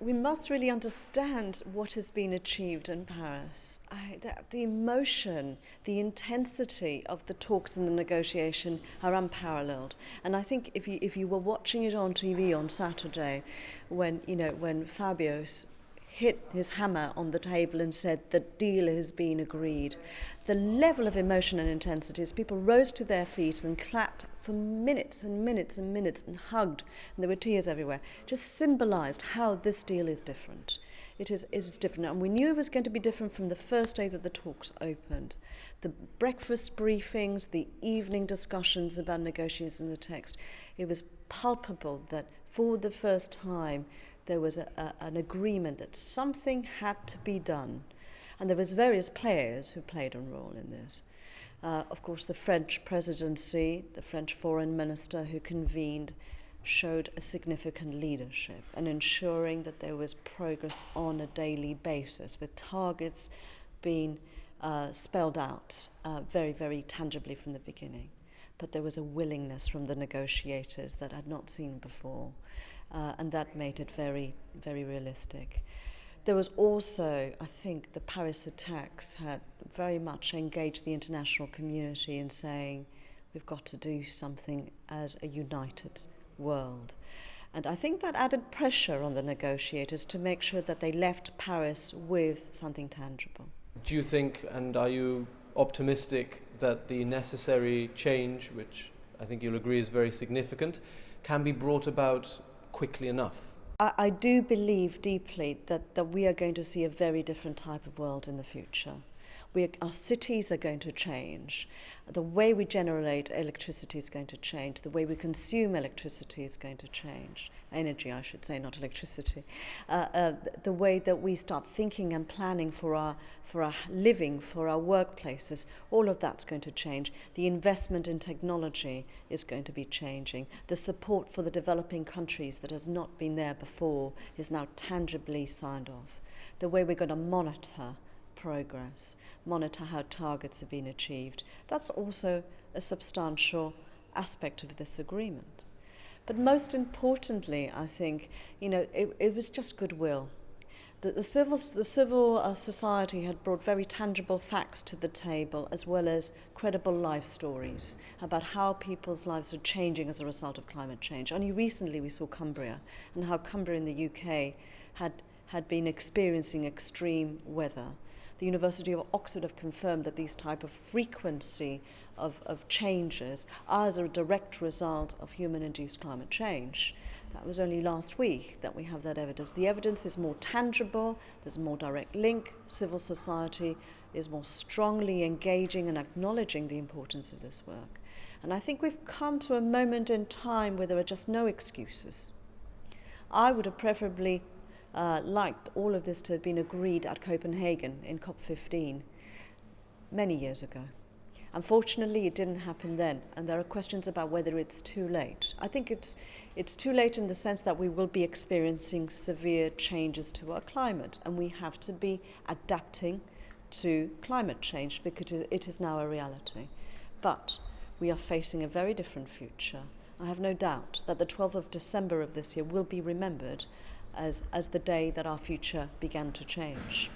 we must really understand what has been achieved in Paris. The emotion, the intensity of the talks and the negotiation are unparalleled. And I think if you were watching it on TV on Saturday, when Fabius hit his hammer on the table and said the deal has been agreed, the level of emotion and intensity as people rose to their feet and clapped for minutes and minutes and minutes and hugged, and there were tears everywhere, just symbolised how this deal is different. It is different, and we knew it was going to be different from the first day that the talks opened. The breakfast briefings, the evening discussions about negotiating the text, it was palpable that for the first time there was an agreement that something had to be done. And there was various players who played a role in this. Of course, the French presidency, the French foreign minister who convened, showed a significant leadership in ensuring that there was progress on a daily basis, with targets being spelled out very, very tangibly from the beginning. But there was a willingness from the negotiators that I'd not seen before, and that made it very, very realistic. There was also, I think, the Paris attacks had very much engaged the international community in saying we've got to do something as a united world. And I think that added pressure on the negotiators to make sure that they left Paris with something tangible. Do you think, and are you optimistic, that the necessary change, which I think you'll agree is very significant, can be brought about quickly enough? I do believe deeply that we are going to see a very different type of world in the future. Our cities are going to change. The way we generate electricity is going to change. The way we consume electricity is going to change. Energy, I should say, not electricity. The way that we start thinking and planning for our living, for our workplaces, all of that's going to change. The investment in technology is going to be changing. The support for the developing countries that has not been there before is now tangibly signed off. The way we're going to monitor progress, monitor how targets have been achieved. That's also a substantial aspect of this agreement. But most importantly, I think, it was just goodwill. The civil society had brought very tangible facts to the table, as well as credible life stories about how people's lives are changing as a result of climate change. Only recently we saw Cumbria, and how Cumbria in the UK had been experiencing extreme weather. The University of Oxford have confirmed that these type of frequency of changes are as a direct result of human-induced climate change. That was only last week that we have that evidence. The evidence is more tangible, there's a more direct link. Civil society is more strongly engaging and acknowledging the importance of this work. And I think we've come to a moment in time where there are just no excuses. I would have preferably liked all of this to have been agreed at Copenhagen in COP15 many years ago. Unfortunately, it didn't happen then, and there are questions about whether it's too late. I think it's too late in the sense that we will be experiencing severe changes to our climate, and we have to be adapting to climate change because it is now a reality. But we are facing a very different future. I have no doubt that the 12th of December of this year will be remembered as the day that our future began to change.